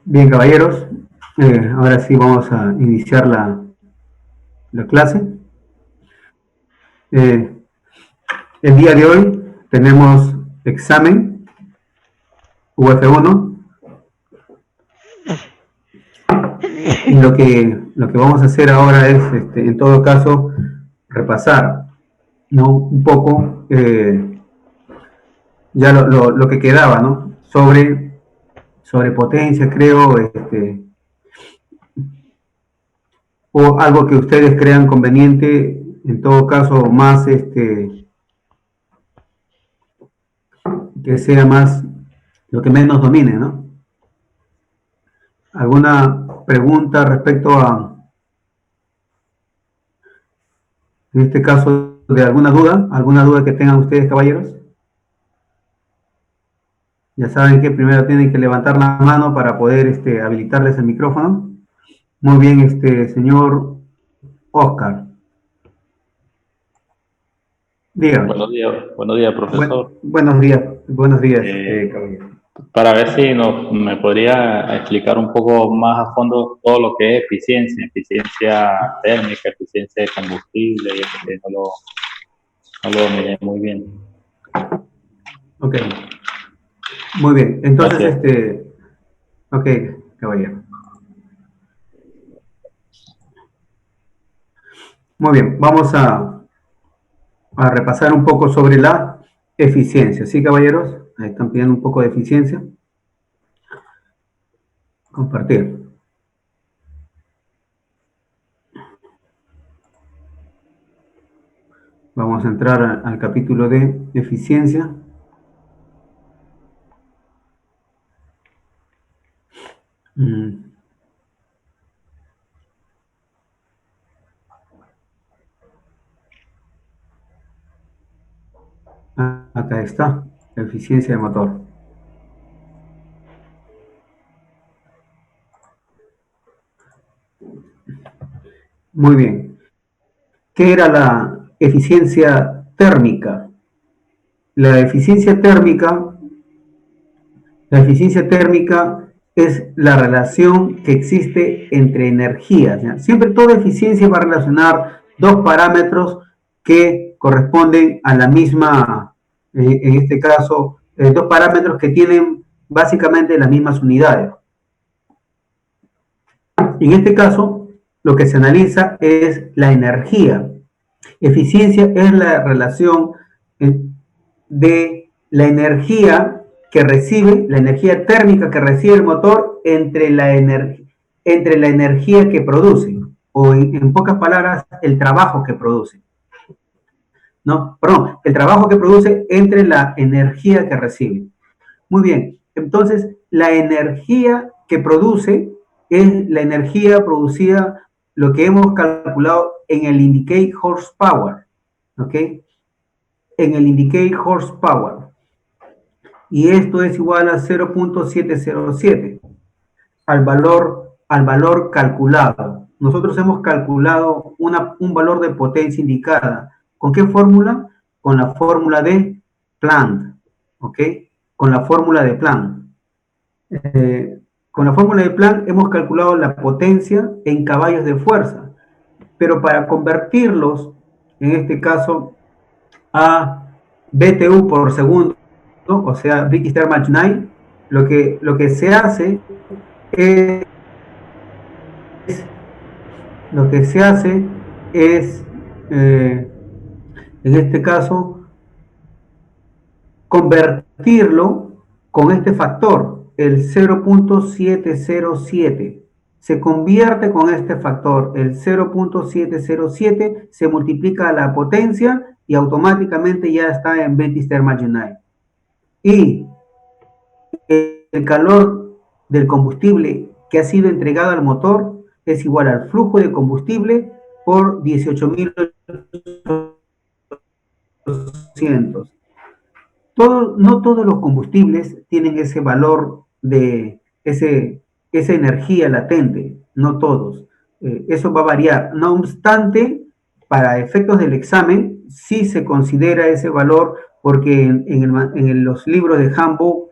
Bien, caballeros, ahora sí vamos a iniciar la clase. Eh, el día de hoy tenemos examen UF1 y lo que vamos a hacer ahora es, en todo caso, repasar, ¿no? Un poco ya lo que quedaba, ¿no? Sobre potencia, creo, o algo que ustedes crean conveniente, en todo caso, más, que sea más lo que menos domine, ¿no? ¿Alguna pregunta respecto a, en este caso, de alguna duda que tengan ustedes, caballeros? Ya saben que primero tienen que levantar la mano para poder habilitarles el micrófono. Muy bien, señor Oscar. Dígame. Buenos días, profesor. Buenos días, Eh, caballero. para ver si me podría explicar un poco más a fondo todo lo que es eficiencia térmica, eficiencia de combustible, y eso que no lo miré muy bien. Ok, muy bien. Entonces, Gracias. ok, caballero. Muy bien, vamos a repasar un poco sobre la eficiencia. ¿Sí, caballeros? Ahí están pidiendo un poco de eficiencia. Compartir. Vamos a entrar al capítulo de eficiencia. Acá está, la eficiencia de motor. Muy bien. ¿Qué era la eficiencia térmica? La eficiencia térmica, la eficiencia térmica es la relación que existe entre energías. ¿Ya? Siempre toda eficiencia va a relacionar dos parámetros que corresponden a la misma, en este caso, dos parámetros que tienen básicamente las mismas unidades. En este caso, lo que se analiza es la energía. Eficiencia es la relación de la energía que recibe, la energía térmica que recibe el motor entre la energía que produce, o en pocas palabras, el trabajo que produce. No, perdón, el trabajo que produce entre la energía que recibe. Muy bien, entonces la energía que produce es la energía producida, lo que hemos calculado en el indicate horsepower, ¿ok? En el indicate horsepower. Y esto es igual a 0.707 al valor calculado. Nosotros hemos calculado un valor de potencia indicada. ¿Con qué fórmula? Con la fórmula de Planck, ¿ok? Con la fórmula de Planck. Con la fórmula de Planck hemos calculado la potencia en caballos de fuerza, pero para convertirlos, en este caso, a BTU por segundo, ¿no? O sea, British Thermal Unit, lo que se hace es, lo que se hace es, en este caso, convertirlo con este factor, el 0.707. Se convierte con este factor, el 0.707, se multiplica la potencia y automáticamente ya está en British Thermal Unit. Y el calor del combustible que ha sido entregado al motor es igual al flujo de combustible por 18.800. No todos los combustibles tienen ese valor de esa energía latente, no todos. Eso va a variar. No obstante, para efectos del examen, sí se considera ese valor porque en los libros de Handbook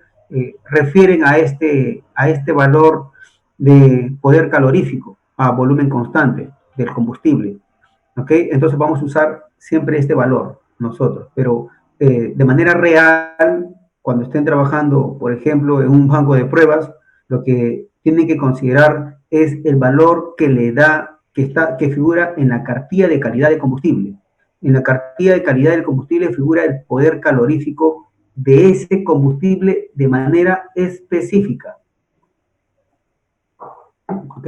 refieren a este valor de poder calorífico, a volumen constante del combustible. ¿Ok? Entonces vamos a usar siempre este valor nosotros, pero de manera real, cuando estén trabajando, por ejemplo, en un banco de pruebas, lo que tienen que considerar es el valor que le da, que figura en la cartilla de calidad de combustible. En la cartilla de calidad del combustible figura el poder calorífico de ese combustible de manera específica. ¿Ok?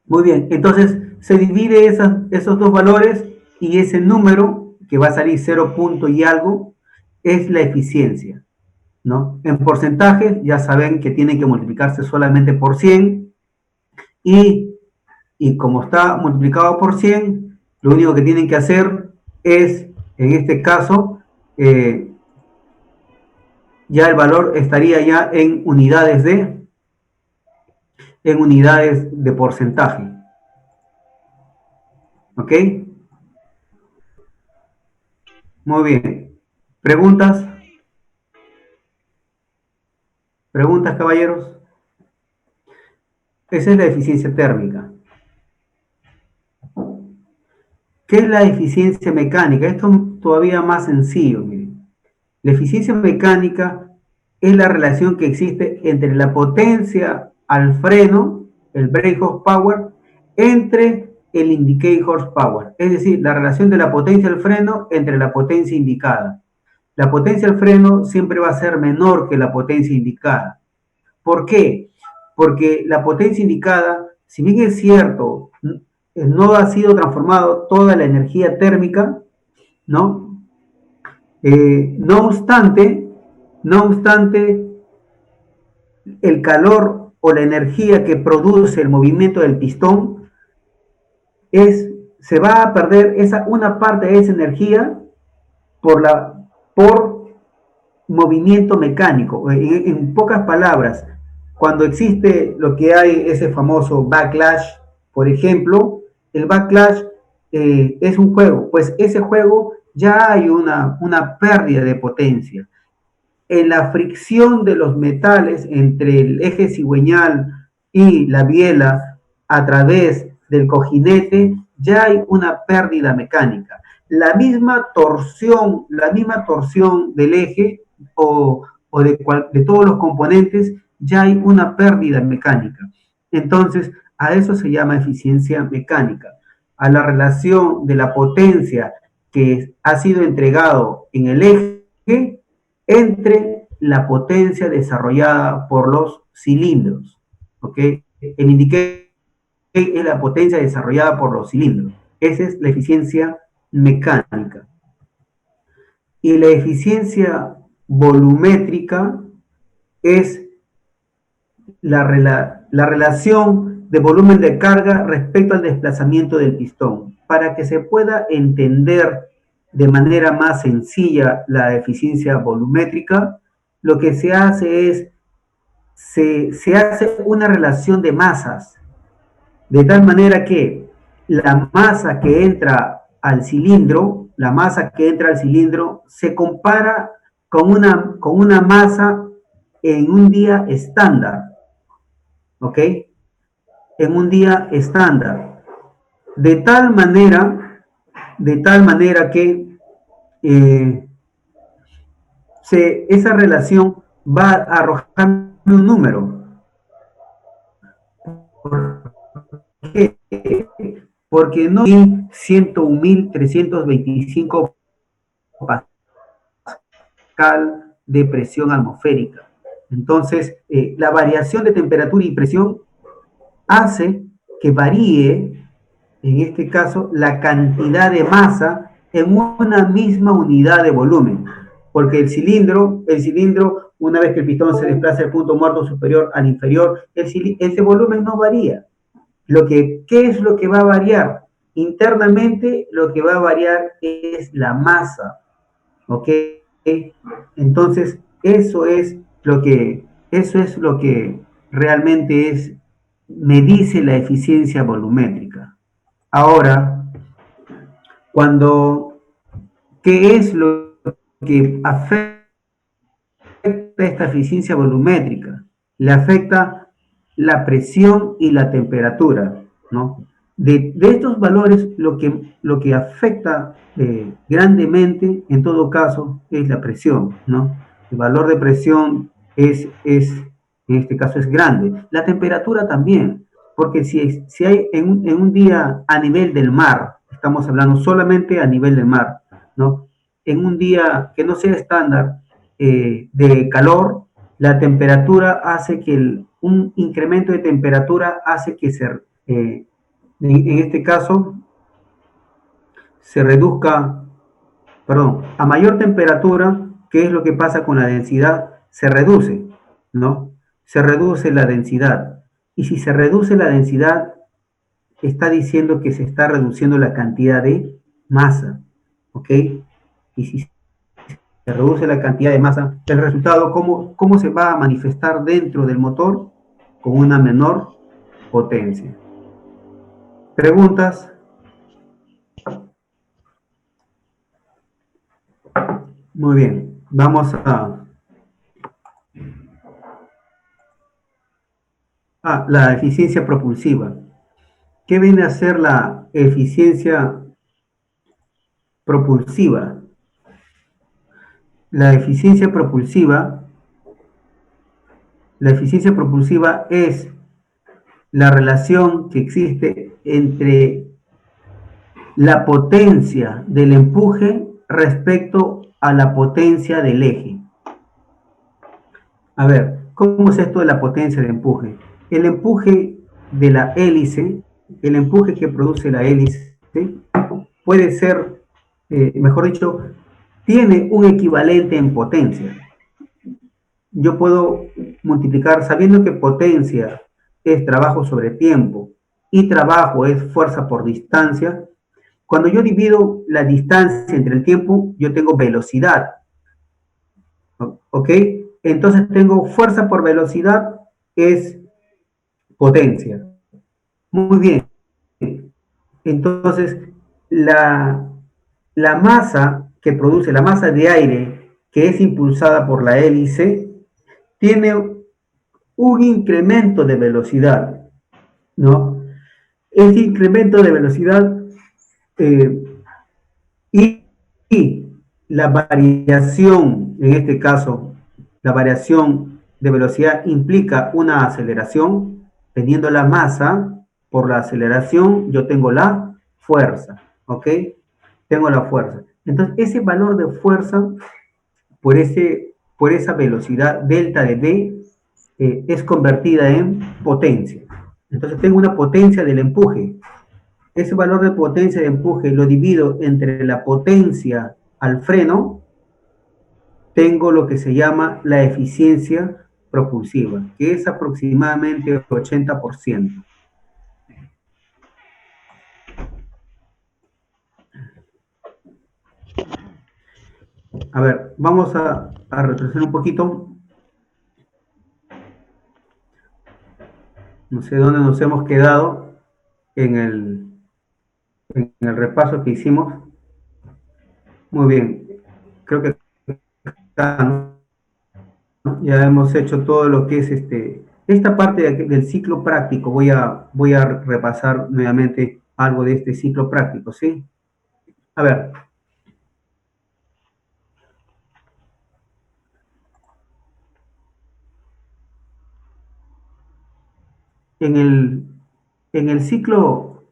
Muy bien, entonces se divide esos dos valores y ese número que va a salir 0 punto y algo es la eficiencia, ¿no? En porcentajes ya saben que tiene que multiplicarse solamente por 100 y, y como está multiplicado por 100, lo único que tienen que hacer es, en este caso, ya el valor estaría ya en unidades de porcentaje. ¿Ok? Muy bien. ¿Preguntas? ¿Preguntas, caballeros? Esa es la eficiencia térmica. ¿Qué es la eficiencia mecánica? Esto es todavía más sencillo. Miren. La eficiencia mecánica es la relación que existe entre la potencia al freno, el brake horsepower, entre el indicate horsepower. Es decir, la relación de la potencia al freno entre la potencia indicada. La potencia al freno siempre va a ser menor que la potencia indicada. ¿Por qué? Porque la potencia indicada, si bien es cierto, no ha sido transformado toda la energía térmica, ¿no? No obstante, el calor o la energía que produce el movimiento del pistón se va a perder una parte de esa energía por movimiento mecánico. En pocas palabras, cuando existe lo que hay, ese famoso backlash, por ejemplo, el backlash es un juego, pues ese juego ya hay una pérdida de potencia. En la fricción de los metales entre el eje cigüeñal y la biela a través del cojinete, ya hay una pérdida mecánica. La misma torsión del eje de todos los componentes, ya hay una pérdida mecánica. Entonces, a eso se llama eficiencia mecánica, a la relación de la potencia que ha sido entregado en el eje entre la potencia desarrollada por los cilindros. ¿Ok? El indique es la potencia desarrollada por los cilindros. Esa es la eficiencia mecánica. Y la eficiencia volumétrica es la relación de volumen de carga respecto al desplazamiento del pistón. Para que se pueda entender de manera más sencilla la eficiencia volumétrica, lo que se hace es, se hace una relación de masas, de tal manera que la masa que entra al cilindro, se compara con una masa en un día estándar, ¿ok? En un día estándar. De tal manera que esa relación va a arrojar un número. ¿Por qué? Porque no hay 101.325 pascal de presión atmosférica. Entonces, la variación de temperatura y presión hace que varíe, en este caso, la cantidad de masa en una misma unidad de volumen. Porque el cilindro, una vez que el pistón se desplaza del punto muerto superior al inferior, ese volumen no varía. ¿Qué es lo que va a variar? Internamente lo que va a variar es la masa. ¿Ok? Entonces, eso es lo que realmente me dice la eficiencia volumétrica. Ahora, ¿qué es lo que afecta afecta esta eficiencia volumétrica? Le afecta la presión y la temperatura, ¿no? De estos valores, lo que afecta grandemente, en todo caso, es la presión, ¿no? El valor de presión en este caso, es grande. La temperatura también, porque si hay en un día a nivel del mar, estamos hablando solamente a nivel del mar, ¿no? En un día que no sea estándar de calor, la temperatura hace que un incremento de temperatura hace que en este caso se reduzca, perdón, a mayor temperatura, ¿qué es lo que pasa con la densidad? Se reduce, ¿no? Se reduce la densidad. Y si se reduce la densidad, está diciendo que se está reduciendo la cantidad de masa, ¿ok? Y si se reduce la cantidad de masa, el resultado, ¿cómo se va a manifestar dentro del motor? Con una menor potencia. ¿Preguntas? Muy bien, vamos a la eficiencia propulsiva. ¿Qué viene a ser la eficiencia propulsiva? La eficiencia propulsiva es la relación que existe entre la potencia del empuje respecto a la potencia del eje. A ver, ¿cómo es esto de la potencia del empuje? El empuje de la hélice, el empuje que produce la hélice, puede ser, mejor dicho, tiene un equivalente en potencia. Yo puedo multiplicar, sabiendo que potencia es trabajo sobre tiempo y trabajo es fuerza por distancia. Cuando yo divido la distancia entre el tiempo, yo tengo velocidad. ¿Ok? Entonces tengo fuerza por velocidad es potencia. Muy bien. Entonces, la masa que produce, la masa de aire que es impulsada por la hélice, tiene un incremento de velocidad, ¿no? Ese incremento de velocidad eh, y la variación, en este caso, la variación de velocidad implica una aceleración. Teniendo la masa por la aceleración, yo tengo la fuerza, ¿ok? Tengo la fuerza. Entonces, ese valor de fuerza por esa velocidad delta de V es convertida en potencia. Entonces, tengo una potencia del empuje. Ese valor de potencia de empuje lo divido entre la potencia al freno, tengo lo que se llama la eficiencia propulsiva, que es aproximadamente 80%. A ver, vamos a retroceder un poquito. No sé dónde nos hemos quedado en el repaso que hicimos. Muy bien, creo que acá, ¿no? Ya hemos hecho todo lo que es esta parte del ciclo práctico. Voy a repasar nuevamente algo de este ciclo práctico, ¿sí? A ver. En el ciclo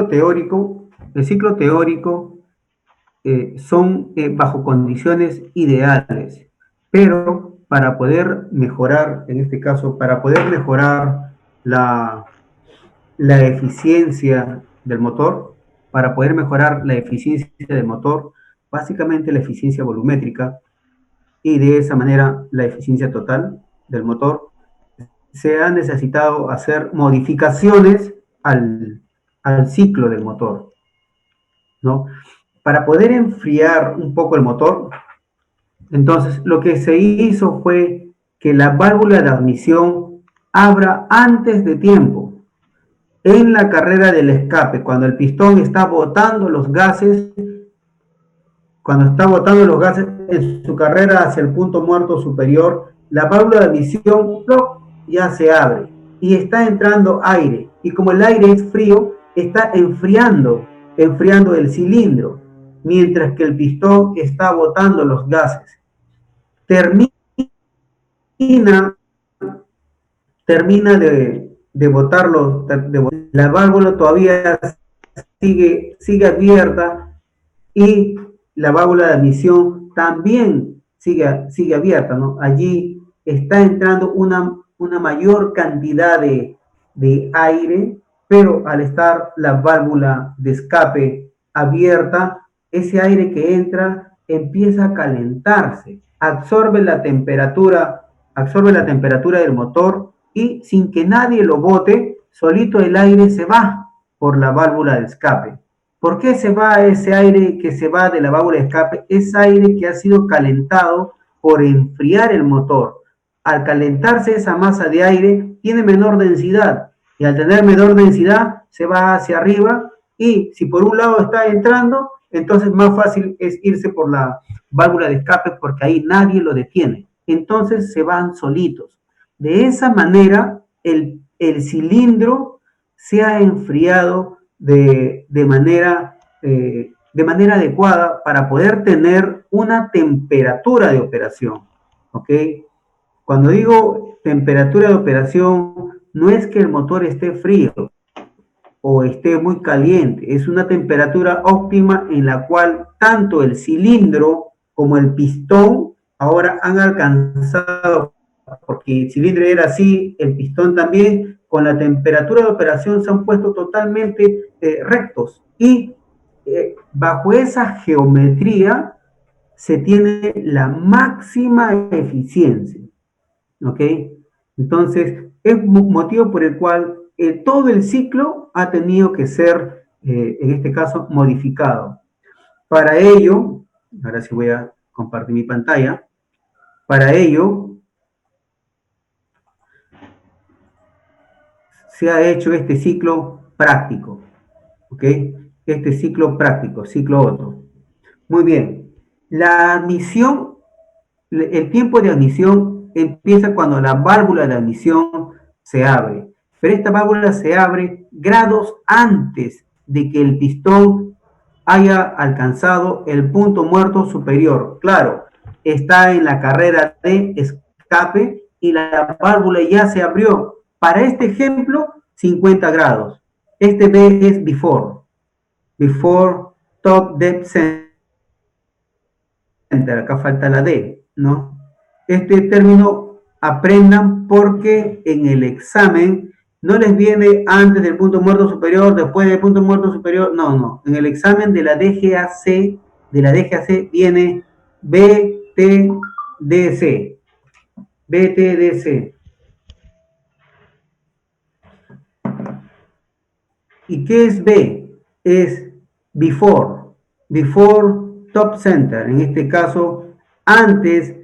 teórico, son bajo condiciones ideales, pero para poder mejorar, en este caso, para poder mejorar la eficiencia del motor, básicamente la eficiencia volumétrica y de esa manera la eficiencia total del motor, se ha necesitado hacer modificaciones al ciclo del motor, ¿no? Para poder enfriar un poco el motor, entonces lo que se hizo fue que la válvula de admisión abra antes de tiempo. En la carrera del escape, cuando el pistón está botando los gases, cuando está botando los gases en su carrera hacia el punto muerto superior, la válvula de admisión ya se abre y está entrando aire. Y como el aire es frío, está enfriando el cilindro, mientras que el pistón está botando los gases. Termina de botarlos, la válvula todavía sigue abierta y la válvula de admisión también sigue abierta, ¿no? Allí está entrando una mayor cantidad de aire, pero al estar la válvula de escape abierta, ese aire que entra empieza a calentarse, absorbe la temperatura del motor y sin que nadie lo bote, solito el aire se va por la válvula de escape. ¿Por qué se va ese aire que se va de la válvula de escape? Es aire que ha sido calentado por enfriar el motor. Al calentarse esa masa de aire, tiene menor densidad. Y al tener menor densidad, se va hacia arriba. Y si por un lado está entrando, entonces más fácil es irse por la válvula de escape porque ahí nadie lo detiene. Entonces se van solitos. De esa manera, el cilindro se ha enfriado de manera adecuada para poder tener una temperatura de operación, ¿ok? Cuando digo temperatura de operación, no es que el motor esté frío o esté muy caliente, es una temperatura óptima en la cual tanto el cilindro como el pistón ahora han alcanzado, porque el cilindro era así, el pistón también, con la temperatura de operación se han puesto totalmente rectos y bajo esa geometría se tiene la máxima eficiencia, ¿ok? Entonces, es motivo por el cual todo el ciclo ha tenido que ser, en este caso, modificado. Para ello, ahora sí voy a compartir mi pantalla, para ello se ha hecho este ciclo práctico, ¿ok? Este ciclo práctico, ciclo Otto. Muy bien. La admisión, el tiempo de admisión empieza cuando la válvula de admisión se abre. Pero esta válvula se abre grados antes de que el pistón haya alcanzado el punto muerto superior. Claro, está en la carrera de escape y la válvula ya se abrió. Para este ejemplo, 50 grados. Este B es before top depth center, acá falta la D, ¿no? Este término aprendan porque en el examen no les viene antes del punto muerto superior, después del punto muerto superior, no. En el examen de la DGAC viene BTDC. ¿Y qué es B? Es before top center, en este caso, antes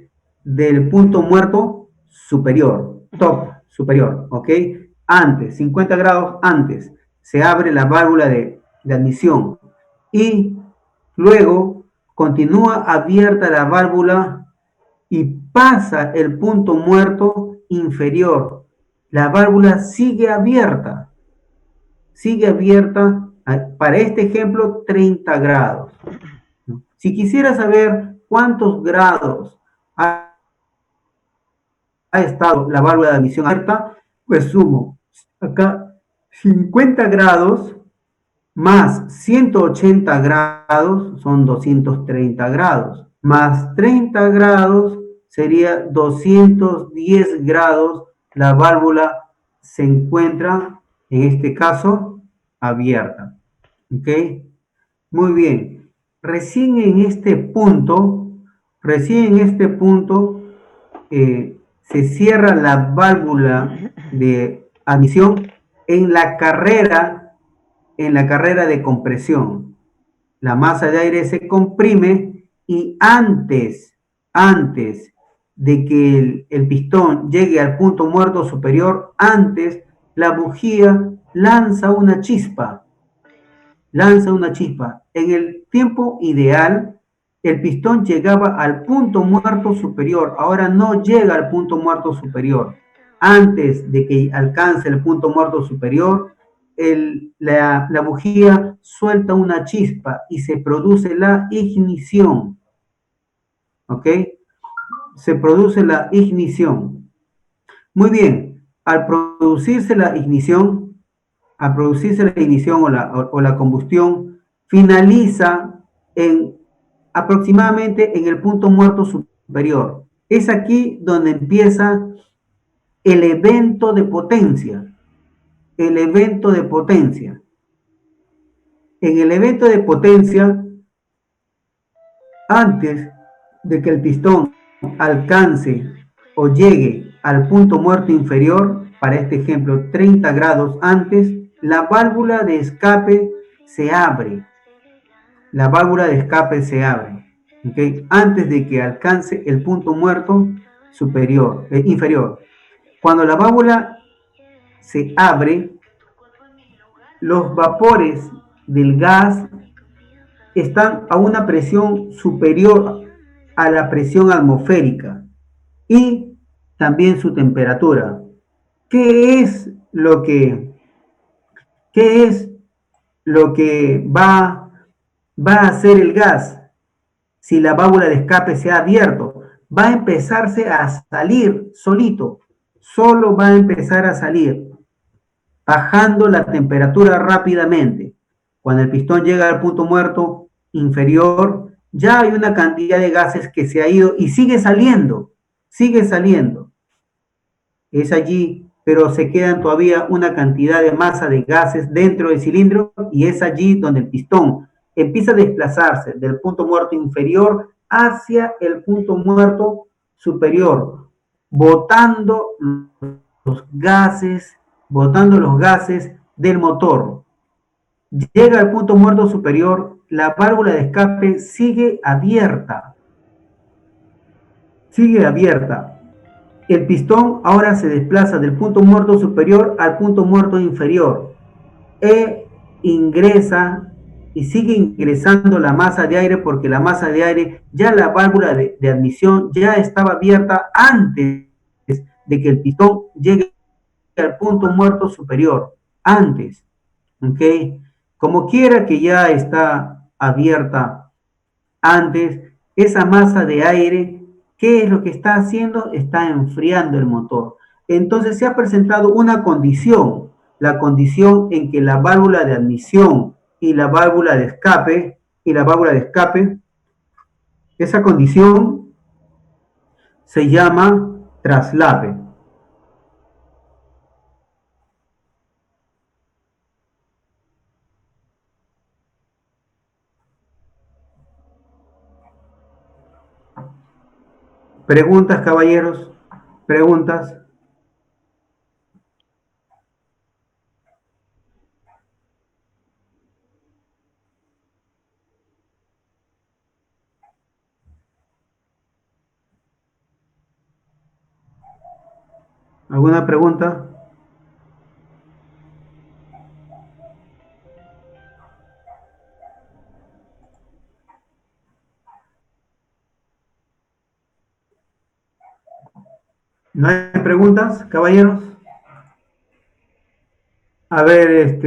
del punto muerto superior, top superior, ¿ok? Antes, 50 grados antes, se abre la válvula de admisión y luego continúa abierta la válvula y pasa el punto muerto inferior. La válvula sigue abierta para este ejemplo 30 grados. Si quisiera saber cuántos grados ha estado la válvula de admisión abierta, pues sumo acá 50 grados más 180 grados son 230 grados, más 30 grados sería 210 grados, la válvula se encuentra, en este caso, abierta. ¿Ok? Muy bien. Recién en este punto, se cierra la válvula de admisión en la carrera de compresión. La masa de aire se comprime y antes de que el pistón llegue al punto muerto superior, la bujía lanza una chispa. En el tiempo ideal, el pistón llegaba al punto muerto superior, ahora no llega al punto muerto superior. Antes de que alcance el punto muerto superior, la bujía suelta una chispa y se produce la ignición. ¿Ok? Se produce la ignición. Muy bien, al producirse la ignición o la combustión, finaliza aproximadamente en el punto muerto superior. Es aquí donde empieza el evento de potencia. El evento de potencia. En el evento de potencia, antes de que el pistón alcance o llegue al punto muerto inferior, para este ejemplo 30 grados antes, la válvula de escape se abre. La válvula de escape se abre, ¿okay? Antes de que alcance el punto muerto inferior. Cuando la válvula se abre, los vapores del gas están a una presión superior a la presión atmosférica y también su temperatura. ¿Qué es lo que va a hacer el gas si la válvula de escape se ha abierto? Va a empezarse a salir solito, solo va a empezar a salir, bajando la temperatura rápidamente. Cuando el pistón llega al punto muerto inferior, ya hay una cantidad de gases que se ha ido y sigue saliendo. Es allí, pero se quedan todavía una cantidad de masa de gases dentro del cilindro y es allí donde el pistón empieza a desplazarse del punto muerto inferior hacia el punto muerto superior, botando los gases del motor. Llega al punto muerto superior, la válvula de escape sigue abierta. El pistón ahora se desplaza del punto muerto superior al punto muerto inferior e ingresa y sigue ingresando la masa de aire, porque la masa de aire, ya la válvula de admisión ya estaba abierta antes de que el pistón llegue al punto muerto superior, antes, ¿ok? Como quiera que ya está abierta antes, esa masa de aire, ¿qué es lo que está haciendo? Está enfriando el motor. Entonces se ha presentado una condición, la condición en que la válvula de admisión y la válvula de escape, esa condición se llama traslape. ¿Preguntas, caballeros? ¿Preguntas? ¿Alguna pregunta? ¿No hay preguntas, caballeros? A ver,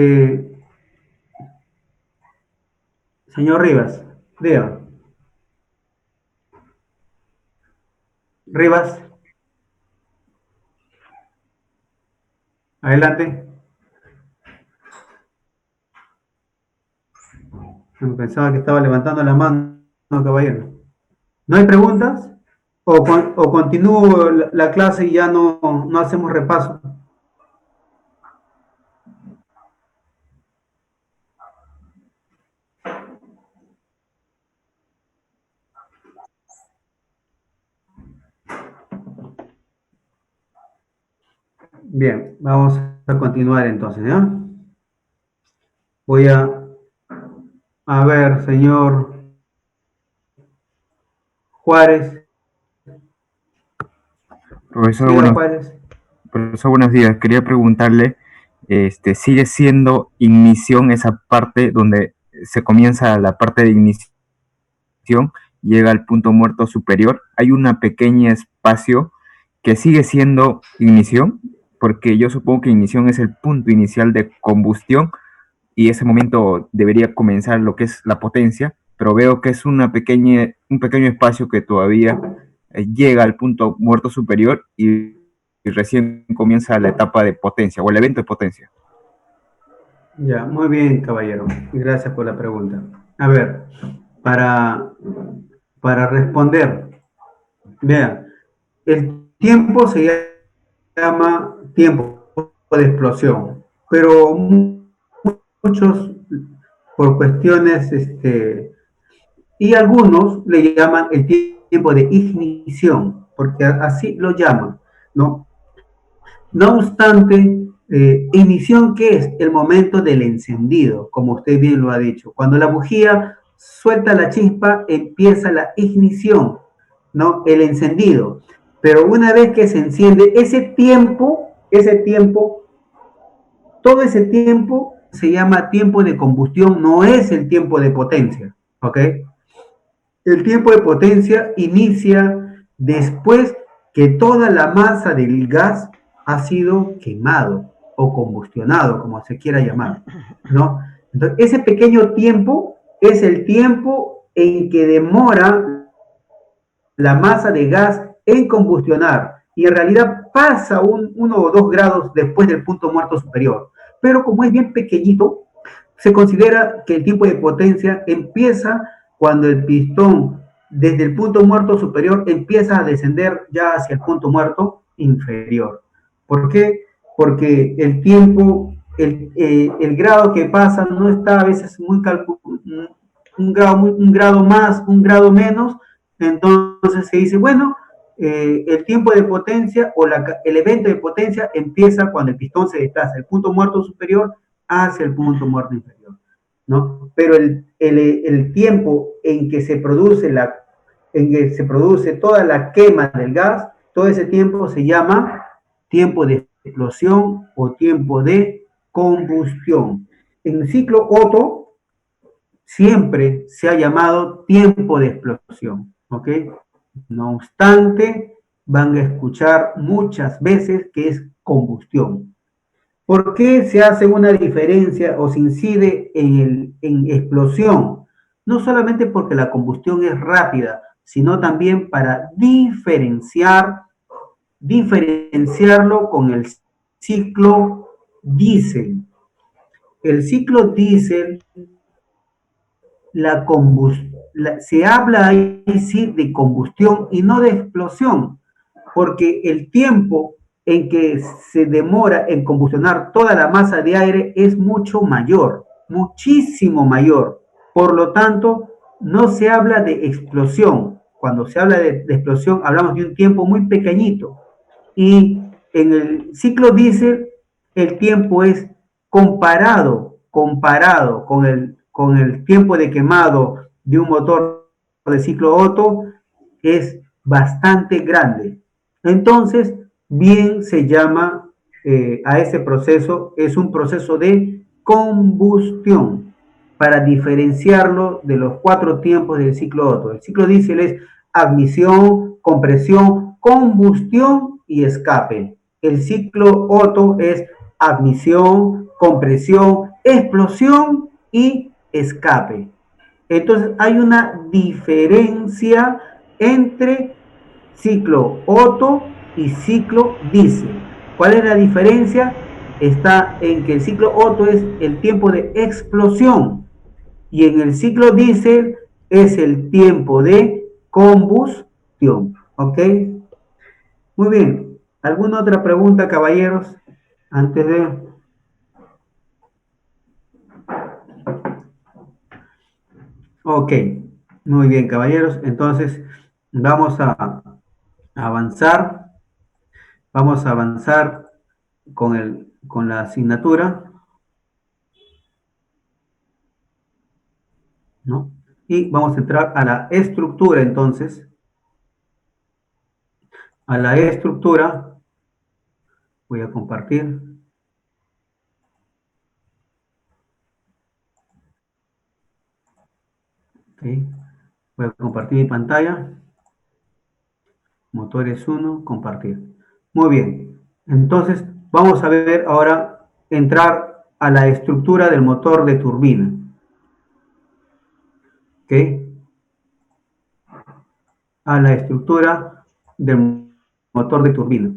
señor Rivas, diga. Rivas, adelante. Pensaba que estaba levantando la mano, caballero. ¿No hay preguntas? ¿O continúo la clase y ya no hacemos repaso? Bien, vamos a continuar entonces, ¿ya? Voy a ver, señor Juárez. Profesor, Juárez. buenos días. Quería preguntarle, ¿sigue siendo ignición esa parte donde se comienza la parte de ignición llega al punto muerto superior, hay un pequeño espacio que sigue siendo ignición, porque yo supongo que ignición es el punto inicial de combustión y ese momento debería comenzar lo que es la potencia, pero veo que es un pequeño espacio que todavía llega al punto muerto superior y recién comienza la etapa de potencia o el evento de potencia. Ya, muy bien, caballero. Gracias por la pregunta. A ver, para, para responder, vean, el tiempo se llama tiempo de explosión, pero muchos, por cuestiones, y algunos le llaman el tiempo de ignición, porque así lo llaman, ¿no? No obstante, ignición, ¿qué es? El momento del encendido, como usted bien lo ha dicho. Cuando la bujía suelta la chispa, empieza la ignición, ¿no? El encendido. Pero una vez que se enciende, todo ese tiempo se llama tiempo de combustión, no es el tiempo de potencia, ¿ok? El tiempo de potencia inicia después que toda la masa del gas ha sido quemado o combustionado, como se quiera llamar, ¿no? Entonces, ese pequeño tiempo es el tiempo en que demora la masa de gas en combustionar y en realidad pasa 1 o 2 grados después del punto muerto superior. Pero como es bien pequeñito, se considera que el tiempo de potencia empieza cuando el pistón desde el punto muerto superior empieza a descender ya hacia el punto muerto inferior. ¿Por qué? Porque el tiempo, el grado que pasa no está a veces muy calculado, un grado más, un grado menos, entonces se dice, bueno, el tiempo de potencia o el evento de potencia empieza cuando el pistón se desplaza del punto muerto superior hacia el punto muerto inferior, ¿no? Pero el tiempo en que en que se produce toda la quema del gas, todo ese tiempo se llama tiempo de explosión o tiempo de combustión. En el ciclo Otto siempre se ha llamado tiempo de explosión, ¿ok? No obstante, van a escuchar muchas veces que es combustión. ¿Por qué se hace una diferencia o se incide en explosión? No solamente porque la combustión es rápida, sino también para diferenciarlo con el ciclo diésel. El ciclo diésel, se habla ahí sí de combustión y no de explosión, porque el tiempo en que se demora en combustionar toda la masa de aire es mucho mayor, muchísimo mayor. Por lo tanto, no se habla de explosión. Cuando se habla de explosión, hablamos de un tiempo muy pequeñito. Y en el ciclo diésel, el tiempo es comparado con el tiempo de quemado de un motor de ciclo Otto, es bastante grande. Entonces, bien se llama a ese proceso, es un proceso de combustión, para diferenciarlo de los 4 tiempos del ciclo Otto. El ciclo diésel es admisión, compresión, combustión y escape. El ciclo Otto es admisión, compresión, explosión y escape. Entonces hay una diferencia entre ciclo Otto y ciclo diésel. ¿Cuál es la diferencia? Está en que el ciclo Otto es el tiempo de explosión y en el ciclo diésel es el tiempo de combustión. ¿Ok? Muy bien. ¿Alguna otra pregunta, caballeros? Antes de... Ok. Muy bien, caballeros. Entonces, vamos a avanzar. Vamos a avanzar con la asignatura, ¿no? Y vamos a entrar a la estructura, entonces. A la estructura. Voy a compartir. Ok. Voy a compartir mi pantalla. Motores 1, compartir. Muy bien. Entonces, vamos a ver ahora, entrar a la estructura del motor de turbina. ¿Ok? A la estructura del motor de turbina.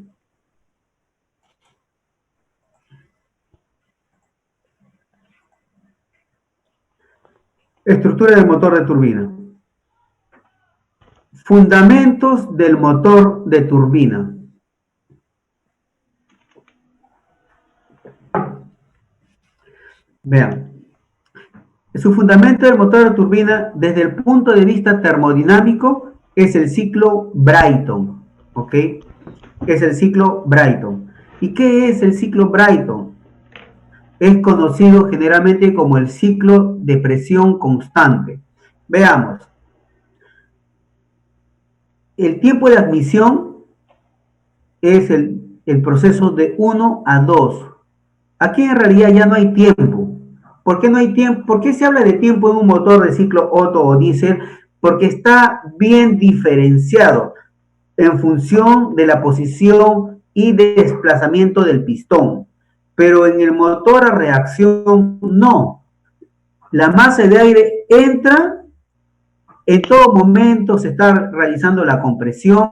Estructura del motor de turbina. Fundamentos del motor de turbina. Vean. Su fundamento del motor de turbina, desde el punto de vista termodinámico, es el ciclo Brayton. ¿Ok? Es el ciclo Brayton. ¿Y qué es el ciclo Brayton? Es conocido generalmente como el ciclo de presión constante. Veamos. El tiempo de admisión es el proceso de 1 a 2. Aquí en realidad ya no hay tiempo. ¿Por qué no hay tiempo? ¿Por qué se habla de tiempo en un motor de ciclo Otto o diésel? Porque está bien diferenciado en función de la posición y desplazamiento del pistón. Pero en el motor a reacción no. La masa de aire entra, en todo momento se está realizando la compresión,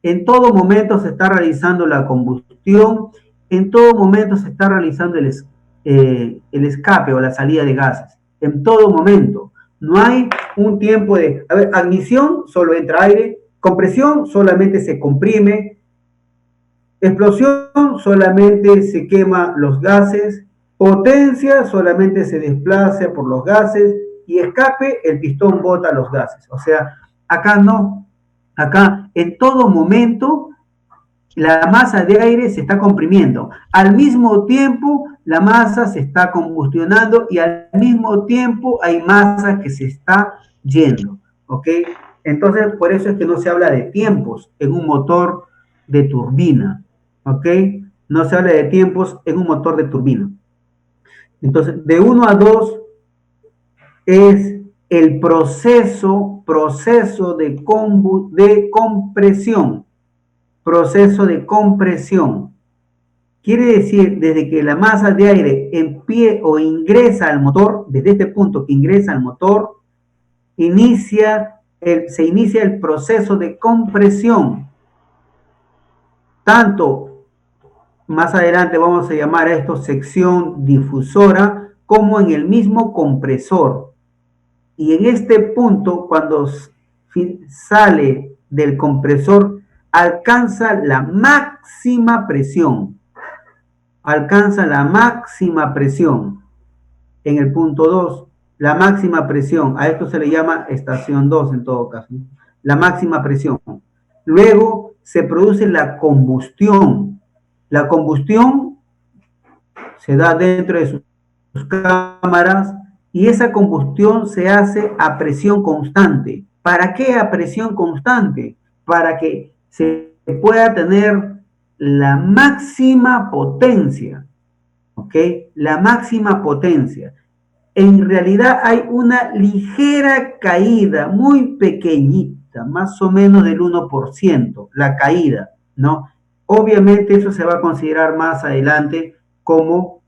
en todo momento se está realizando la combustión, en todo momento se está realizando el escape o la salida de gases. En todo momento. No hay un tiempo de... A ver, admisión, solo entra aire. Compresión, solamente se comprime. Explosión, solamente se quema los gases. Potencia, solamente se desplaza por los gases. Y escape, el pistón bota los gases. O sea, acá no. Acá, en todo momento, la masa de aire se está comprimiendo. Al mismo tiempo, la masa se está combustionando y al mismo tiempo hay masa que se está yendo. ¿Ok? Entonces, por eso es que no se habla de tiempos en un motor de turbina. ¿Ok? No se habla de tiempos en un motor de turbina. Entonces, de 1 a 2 es el proceso de compresión. Proceso de compresión. Quiere decir, desde que la masa de aire empieza o ingresa al motor, desde este punto que ingresa al motor, se inicia el proceso de compresión. Tanto, más adelante vamos a llamar a esto sección difusora, como en el mismo compresor. Y en este punto, cuando sale del compresor, alcanza la máxima presión. Alcanza la máxima presión. En el punto 2, la máxima presión. A esto se le llama estación 2 en todo caso. La máxima presión. Luego se produce la combustión. La combustión se da dentro de sus cámaras y esa combustión se hace a presión constante. ¿Para qué a presión constante? Para que se pueda tener la máxima potencia, ¿ok? La máxima potencia. En realidad hay una ligera caída, muy pequeñita, más o menos del 1%, la caída, ¿no? Obviamente eso se va a considerar más adelante como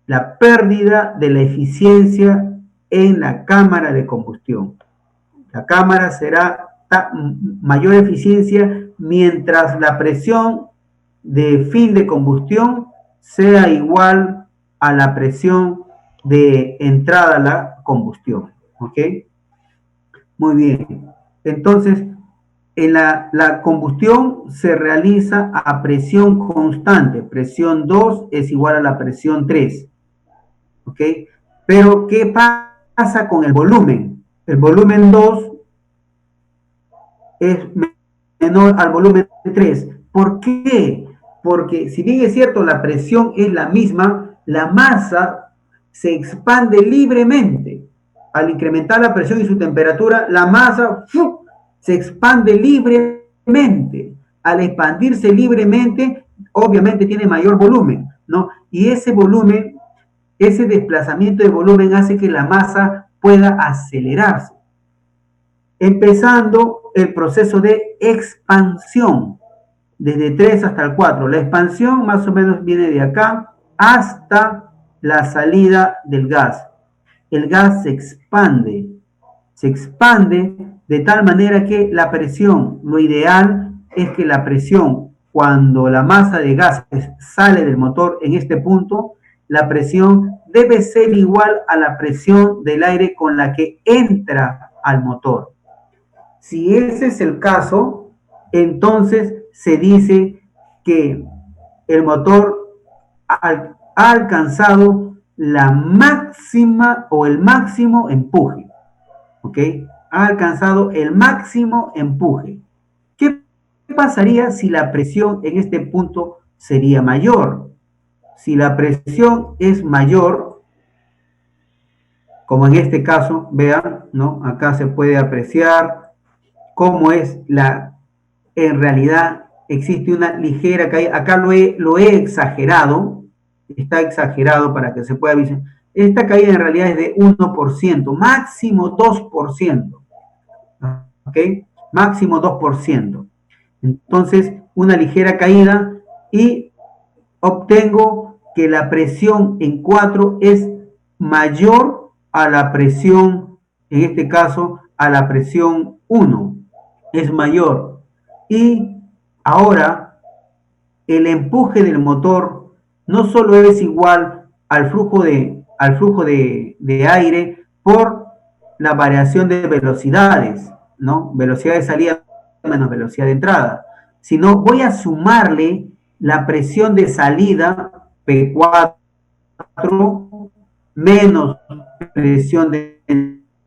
la pérdida de la eficiencia en la cámara de combustión. La cámara será mayor eficiencia mientras la presión de fin de combustión sea igual a la presión de entrada a la combustión. ¿Ok? Muy bien. Entonces, en la combustión se realiza a presión constante. Presión 2 es igual a la presión 3. ¿Ok? Pero, ¿qué pasa con el volumen? El volumen 2 es menor al volumen 3. ¿Por qué? Porque si bien es cierto la presión es la misma, la masa se expande libremente. Al incrementar la presión y su temperatura, la masa se expande libremente. Al expandirse libremente, obviamente tiene mayor volumen, ¿no? Y ese volumen, ese desplazamiento de volumen hace que la masa pueda acelerarse. empezando el proceso de expansión, desde 3 hasta el 4. La expansión más o menos viene de acá hasta la salida del gas. El gas se expande de tal manera que la presión, lo ideal es que la presión, cuando la masa de gases sale del motor en este punto, la presión debe ser igual a la presión del aire con la que entra al motor. Si ese es el caso, entonces se dice que el motor ha alcanzado la máxima o el máximo empuje. ¿Ok? Ha alcanzado el máximo empuje. ¿Qué pasaría si la presión en este punto sería mayor? Si la presión es mayor, como en este caso, vean, ¿no? Acá se puede apreciar cómo es en realidad existe una ligera caída. Acá lo he exagerado, está exagerado para que se pueda visualizar. Esta caída en realidad es de 1%, máximo 2%. ¿Ok? Máximo 2%. Entonces, una ligera caída y obtengo que la presión en 4 es mayor a la presión, en este caso, a la presión 1. Es mayor. Y ahora, el empuje del motor no solo es igual al flujo de aire por la variación de velocidades, ¿no? Velocidad de salida menos velocidad de entrada, sino voy a sumarle la presión de salida P4 menos presión de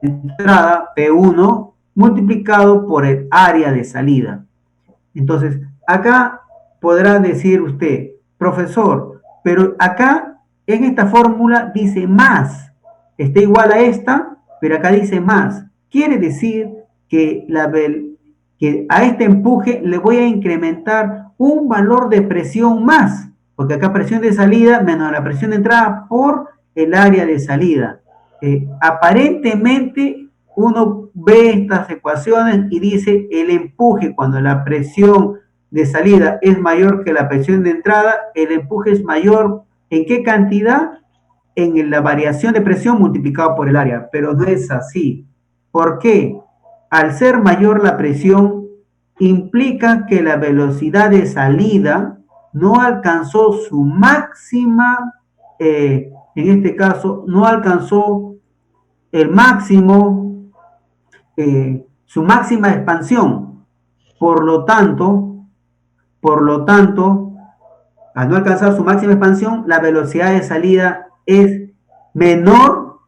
entrada P1 multiplicado por el área de salida. Entonces, acá podrá decir usted, profesor, pero acá en esta fórmula dice más, está igual a esta, pero acá dice más. Quiere decir que a este empuje le voy a incrementar un valor de presión más, porque acá presión de salida menos la presión de entrada por el área de salida. Aparentemente uno ve estas ecuaciones y dice el empuje cuando la presión de salida es mayor que la presión de entrada, el empuje es mayor ¿en qué cantidad? En la variación de presión multiplicado por el área, pero no es así. ¿Por qué? Al ser mayor la presión, implica que la velocidad de salida no alcanzó su máxima, en este caso, no alcanzó el máximo, su máxima expansión. Por lo tanto, al no alcanzar su máxima expansión, la velocidad de salida es menor,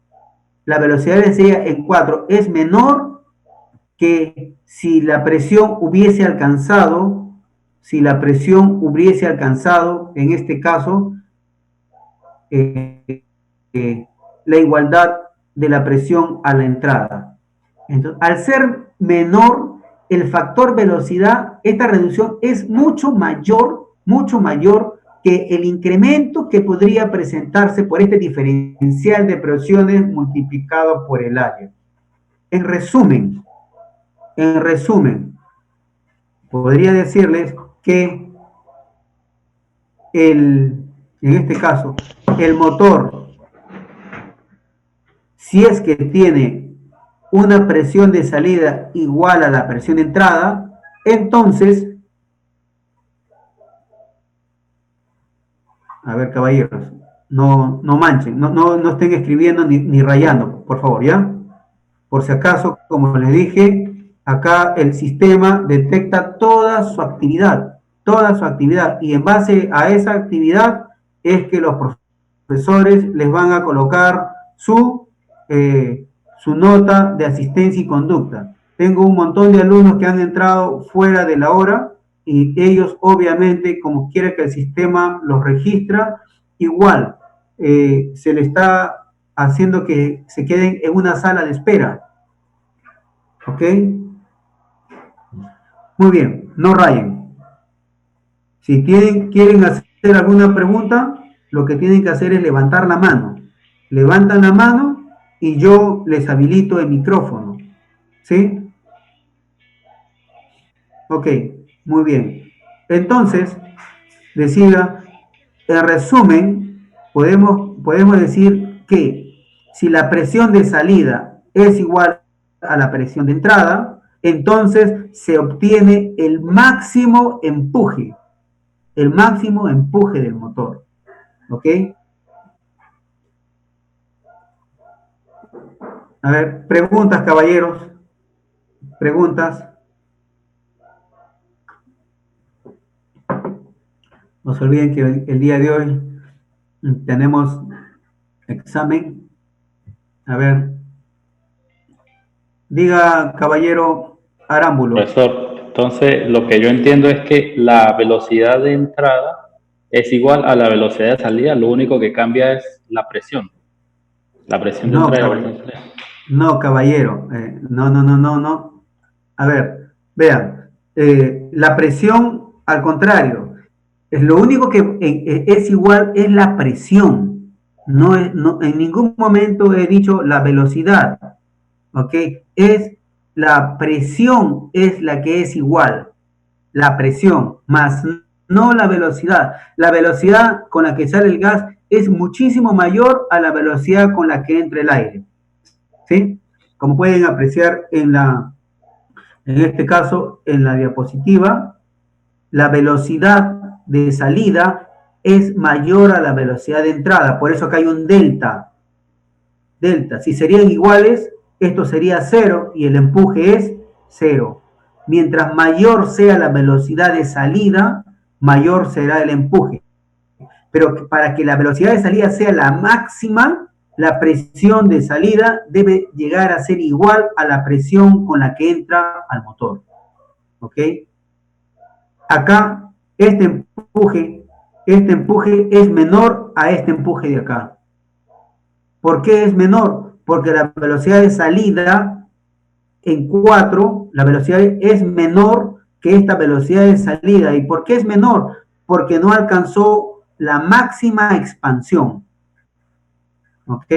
la velocidad de salida en 4 es menor que si la presión hubiese alcanzado, en este caso, la igualdad de la presión a la entrada. Entonces, al ser menor el factor velocidad, esta reducción es mucho mayor que el incremento que podría presentarse por este diferencial de presiones multiplicado por el área. En resumen, podría decirles que en este caso, el motor, si es que tiene una presión de salida igual a la presión de entrada, entonces, a ver, caballeros, no manchen, no estén escribiendo ni rayando, por favor, ¿ya? Por si acaso, como les dije, acá el sistema detecta toda su actividad, y en base a esa actividad es que los profesores les van a colocar su nota de asistencia y conducta. Tengo un montón de alumnos que han entrado fuera de la hora y ellos obviamente, como quiera que el sistema los registra, igual se le está haciendo que se queden en una sala de espera. ¿Ok? Muy bien, no rayen. Si quieren hacer alguna pregunta, lo que tienen que hacer es levantar la mano. Levantan la mano y yo les habilito el micrófono. ¿Sí? Ok, muy bien. Entonces, decía, en resumen, podemos decir que si la presión de salida es igual a la presión de entrada, entonces se obtiene el máximo empuje del motor. ¿Ok? A ver, preguntas, caballeros. Preguntas. No se olviden que el día de hoy tenemos examen. A ver, diga, caballero Arámbulo. Profesor, entonces lo que yo entiendo es que la velocidad de entrada es igual a la velocidad de salida, lo único que cambia es la presión de No, entrada y la presión caballero. de salida. No, caballero. No, no, no, no, no. A ver, vean. La presión, al contrario, es lo único que es igual es la presión. No, en ningún momento he dicho la velocidad. ¿Ok? Es la presión es la que es igual. La presión, más no la velocidad. La velocidad con la que sale el gas es muchísimo mayor a la velocidad con la que entra el aire. ¿Sí? Como pueden apreciar en este caso, en la diapositiva, la velocidad de salida es mayor a la velocidad de entrada. Por eso acá hay un delta. Delta. Si serían iguales, esto sería cero y el empuje es cero. Mientras mayor sea la velocidad de salida, mayor será el empuje. Pero para que la velocidad de salida sea la máxima, la presión de salida debe llegar a ser igual a la presión con la que entra al motor. ¿Ok? Acá, este empuje es menor a este empuje de acá. ¿Por qué es menor? Porque la velocidad de salida en 4, la velocidad es menor que esta velocidad de salida. ¿Y por qué es menor? Porque no alcanzó la máxima expansión. ¿Ok?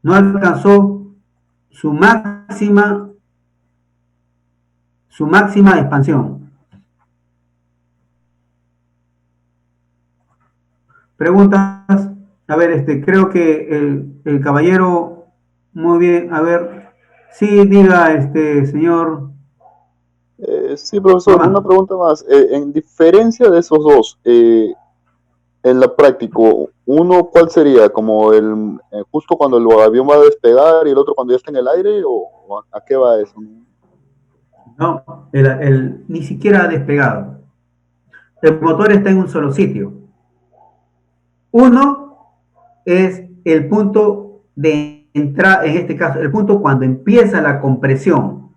No alcanzó su máxima, su máxima expansión. Preguntas. A ver, creo que el caballero, muy bien, a ver, sí, diga, señor Sí, profesor, una Román. pregunta más. En diferencia de esos dos, en la práctica, uno, ¿cuál sería? ¿Como justo cuando el avión va a despegar y el otro cuando ya está en el aire? ¿O a qué va eso? No, ni siquiera ha despegado. El motor está en un solo sitio. Uno es el punto de entrada, en este caso, el punto cuando empieza la compresión.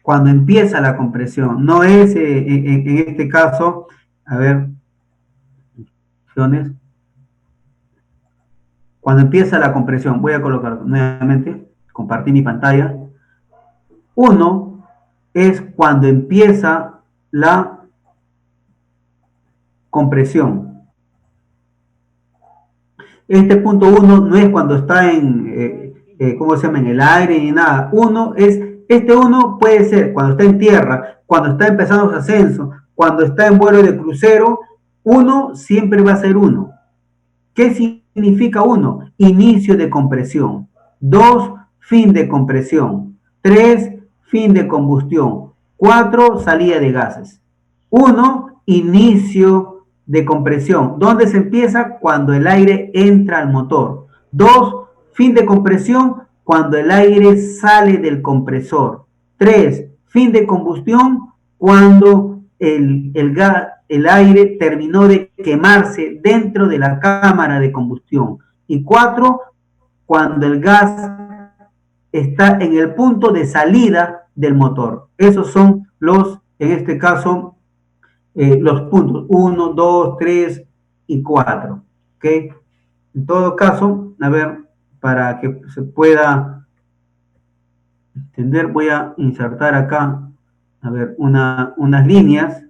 Cuando empieza la compresión. No es, en este caso, a ver, cuando empieza la compresión, voy a colocar nuevamente, compartir mi pantalla. Uno es cuando empieza la compresión. Este punto uno no es cuando está ¿cómo se llama? En el aire ni nada. Este uno puede ser cuando está en tierra, cuando está empezando su ascenso, cuando está en vuelo de crucero, uno siempre va a ser uno. ¿Qué significa uno? Inicio de compresión. 2, fin de compresión. 3, fin de combustión. 4, salida de gases. 1, inicio de compresión. ¿Dónde se empieza? Cuando el aire entra al motor. 2, fin de compresión, cuando el aire sale del compresor. 3, fin de combustión, cuando el aire terminó de quemarse dentro de la cámara de combustión. Y 4, cuando el gas está en el punto de salida del motor. Esos son en este caso, los puntos 1, 2, 3 y 4. ¿Ok? En todo caso, a ver, para que se pueda entender, voy a insertar acá, a ver, unas líneas.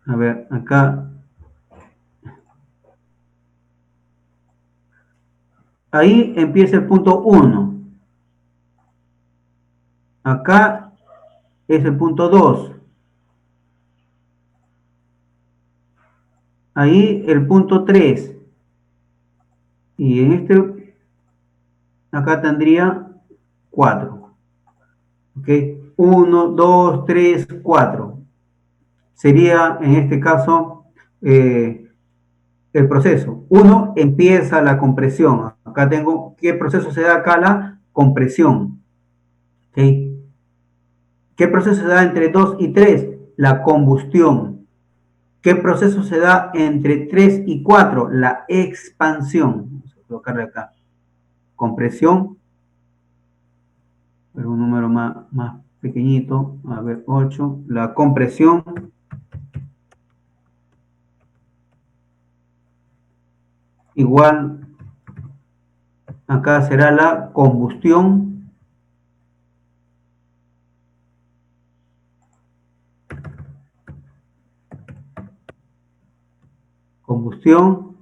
A ver, acá. Ahí empieza el punto 1. Acá es el punto 2. Ahí el punto 3. Y en este, acá tendría 4. ¿Ok? 1, 2, 3, 4. Sería en este caso el proceso. 1 empieza la compresión. Acá tengo, ¿qué proceso se da acá? La compresión. ¿Ok? ¿Qué proceso se da entre 2 y 3? La combustión. ¿Qué proceso se da entre 3 y 4? La expansión. Vamos a colocarle acá. Compresión. Pero un número más pequeñito. A ver, 8. La compresión. Igual, acá será la combustión. Combustión.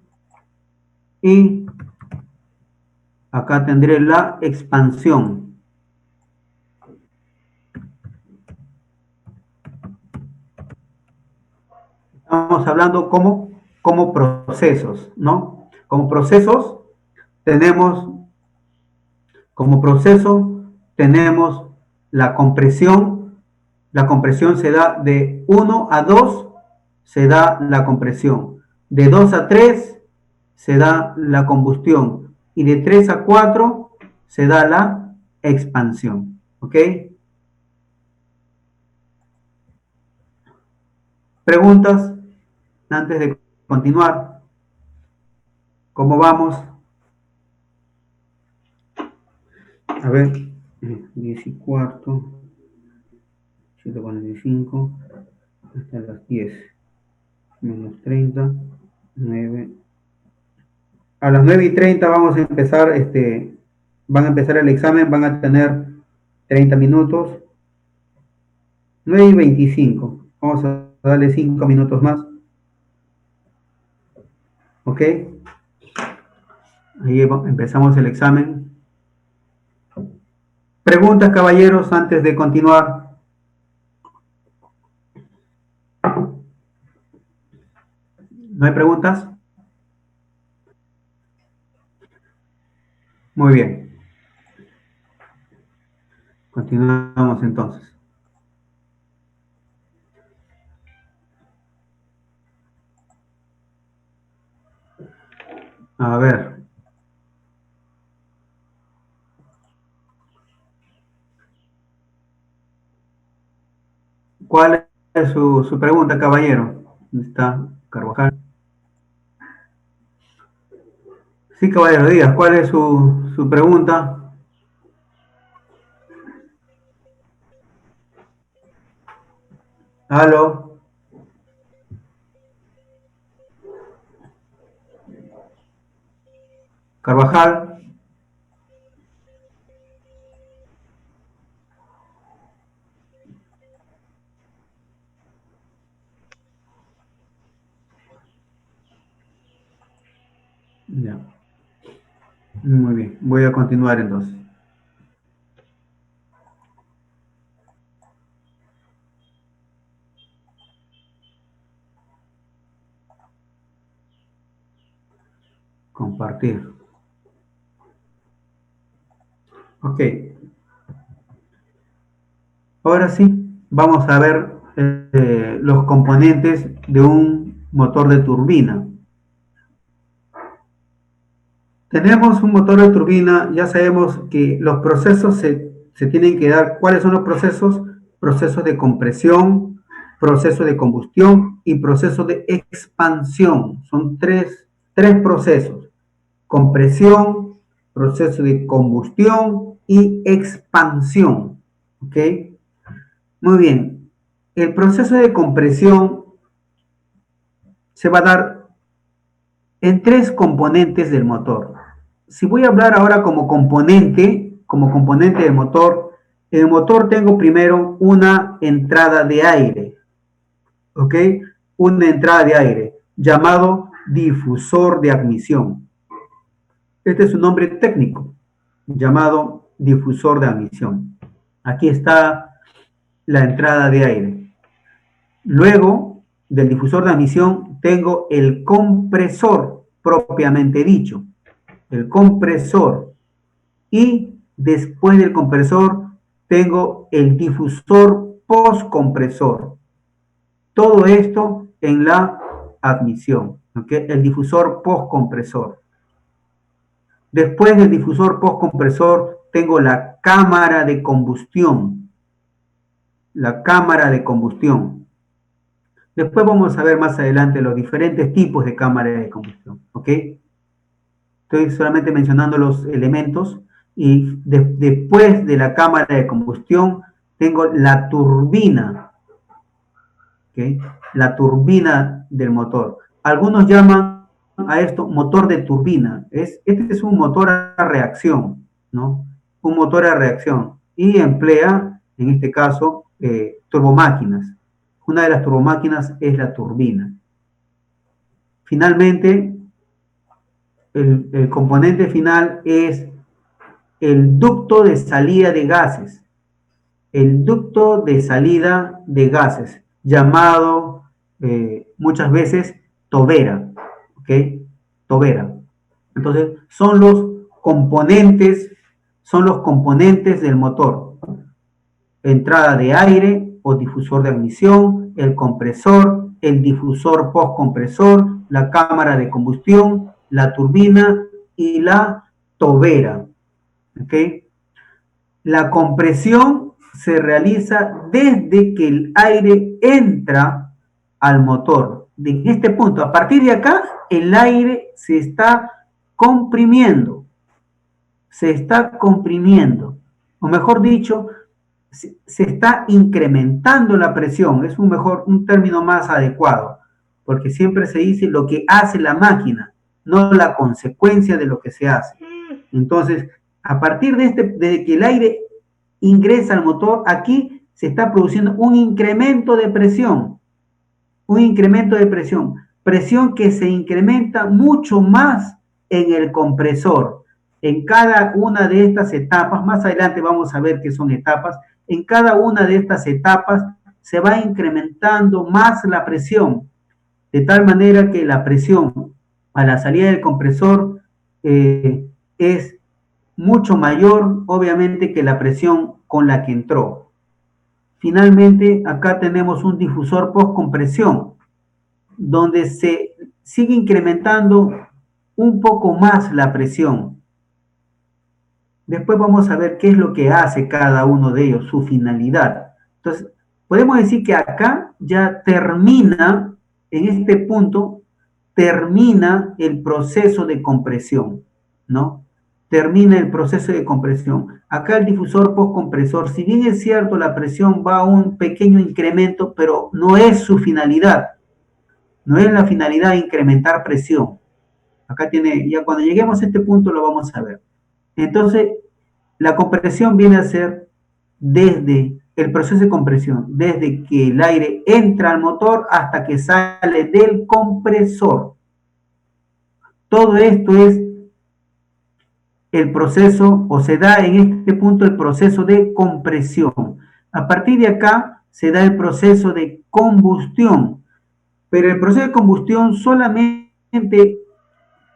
Y acá tendré la expansión. Estamos hablando como procesos, ¿no? Como procesos tenemos, como proceso tenemos la compresión. La compresión se da de 1 a 2, se da la compresión. De 2 a 3 se da la combustión. Y de 3 a 4 se da la expansión. ¿Ok? ¿Preguntas antes de continuar? ¿Cómo vamos? A ver, 10 y cuarto, 145, hasta las 10, menos 30, 9. A las 9 y 30 vamos a empezar, van a empezar el examen, van a tener 30 minutos. 9 y 25, vamos a darle 5 minutos más. ¿Ok? Ahí empezamos el examen. Preguntas, caballeros, antes de continuar. ¿No hay preguntas? Muy bien. Continuamos entonces. A ver. ¿Cuál es su pregunta, caballero? ¿Dónde está Carvajal? Sí, caballero, diga, ¿cuál es su pregunta? ¿Aló? ¿Carvajal? Ya. Muy bien, voy a continuar entonces. Compartir. Ok. Ahora sí, vamos a ver los componentes de un motor de turbina. Tenemos un motor de turbina, ya sabemos que los procesos se tienen que dar. ¿Cuáles son los procesos? Procesos de compresión, proceso de combustión y proceso de expansión. Son tres procesos. Compresión, proceso de combustión y expansión. ¿Ok? Muy bien. El proceso de compresión se va a dar en tres componentes del motor. Si voy a hablar ahora como componente del motor, en el motor tengo primero una entrada de aire, ¿ok? Una entrada de aire llamado difusor de admisión. Este es un nombre técnico llamado difusor de admisión. Aquí está la entrada de aire. Luego del difusor de admisión tengo el compresor propiamente dicho. El compresor. Y después del compresor tengo el difusor postcompresor. Todo esto en la admisión. ¿Okay? El difusor postcompresor. Después del difusor postcompresor tengo la cámara de combustión. La cámara de combustión. Después vamos a ver más adelante los diferentes tipos de cámara de combustión. ¿Ok? Estoy solamente mencionando los elementos. Y después de la cámara de combustión tengo la turbina. ¿Okay? La turbina del motor. Algunos llaman a esto motor de turbina. Este es un motor a reacción, ¿no? Un motor a reacción. Y emplea, en este caso, turbomáquinas. Una de las turbomáquinas es la turbina. Finalmente, el componente final es el ducto de salida de gases. El ducto de salida de gases, llamado muchas veces tobera. ¿Ok? Tobera. Entonces, son los componentes del motor. Entrada de aire o difusor de admisión, el compresor, el difusor postcompresor, la cámara de combustión, la turbina y la tobera. ¿Ok? La compresión se realiza desde que el aire entra al motor. En este punto, a partir de acá, el aire se está comprimiendo. Se está comprimiendo. O mejor dicho, se está incrementando la presión. Es un término más adecuado. Porque siempre se dice lo que hace la máquina, no la consecuencia de lo que se hace. Entonces, a partir de que el aire ingresa al motor, aquí se está produciendo un incremento de presión. Un incremento de presión. Presión que se incrementa mucho más en el compresor. En cada una de estas etapas, más adelante vamos a ver qué son etapas, en cada una de estas etapas se va incrementando más la presión, de tal manera que la presión a la salida del compresor es mucho mayor, obviamente, que la presión con la que entró. Finalmente, acá tenemos un difusor postcompresión, donde se sigue incrementando un poco más la presión. Después vamos a ver qué es lo que hace cada uno de ellos, su finalidad. Entonces, podemos decir que acá ya termina, en este punto, termina el proceso de compresión, ¿no? Termina el proceso de compresión. Acá el difusor postcompresor, si bien es cierto, la presión va a un pequeño incremento, pero no es su finalidad. No es la finalidad incrementar presión. Acá tiene, ya cuando lleguemos a este punto lo vamos a ver. Entonces, la compresión viene a ser desde el proceso de compresión, desde que el aire entra al motor hasta que sale del compresor. Todo esto es el proceso, o se da en este punto el proceso de compresión. A partir de acá se da el proceso de combustión, pero el proceso de combustión solamente,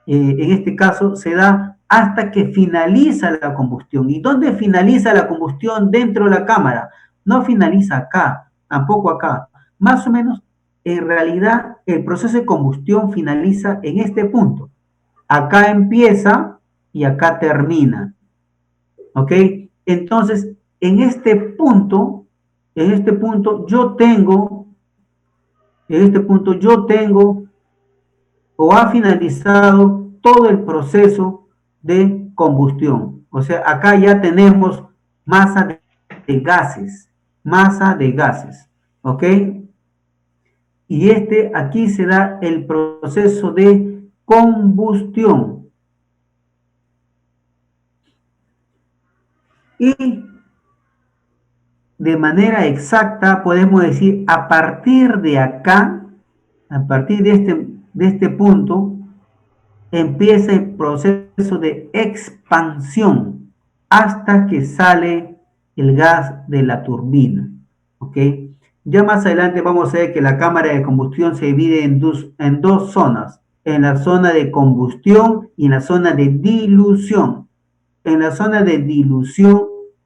en este caso, se da hasta que finaliza la combustión. ¿Y dónde finaliza la combustión dentro de la cámara? No finaliza acá, tampoco acá. Más o menos, en realidad, el proceso de combustión finaliza en este punto. Acá empieza y acá termina. ¿Ok? Entonces, en este punto yo tengo o ha finalizado todo el proceso de combustión. O sea, acá ya tenemos masa de gases, ¿ok? Y aquí se da el proceso de combustión. Y de manera exacta podemos decir, a partir de acá, a partir de este punto, empieza el proceso de expansión hasta que sale el gas de la turbina. ¿Ok? Ya más adelante vamos a ver que la cámara de combustión se divide en dos zonas, en la zona de combustión y en la zona de dilución. En la zona de dilución,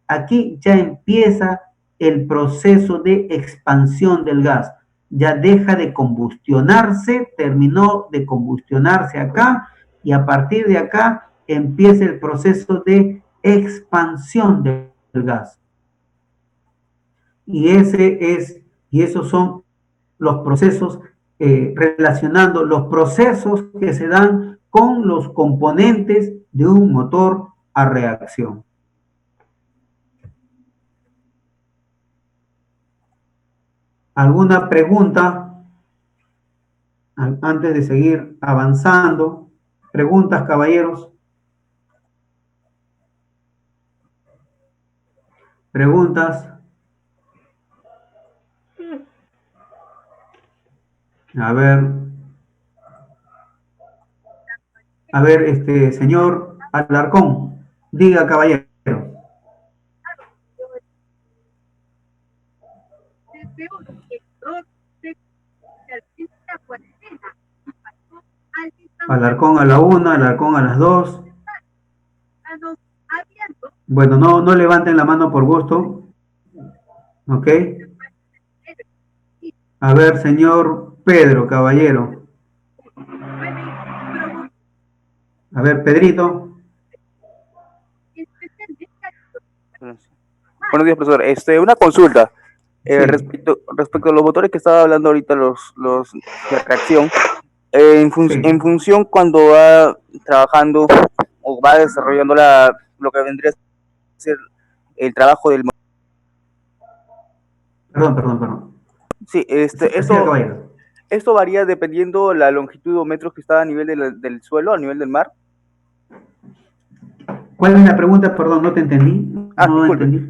aquí ya empieza el proceso de expansión del gas. Ya deja de combustionarse, terminó de combustionarse acá, y a partir de acá empieza el proceso de expansión del gas. Y esos son los procesos, relacionando los procesos que se dan con los componentes de un motor a reacción. ¿Alguna pregunta antes de seguir avanzando? ¿Preguntas, caballeros? ¿Preguntas? A ver, señor Alarcón, diga, caballero. Alarcón a la 1, Alarcón a las 2. Bueno, no levanten la mano por gusto. ¿Ok? A ver, señor Pedro, caballero. A ver, Pedrito. Buenos días, profesor. Una consulta. Respecto a los motores que estaba hablando ahorita, los de reacción, en función cuando va trabajando o va desarrollando lo que vendría a ser el trabajo del motor. Perdón. Sí, esto varía dependiendo la longitud o metros que está a nivel del suelo, a nivel del mar. ¿Cuál es la pregunta? Perdón, no te entendí. No entendí.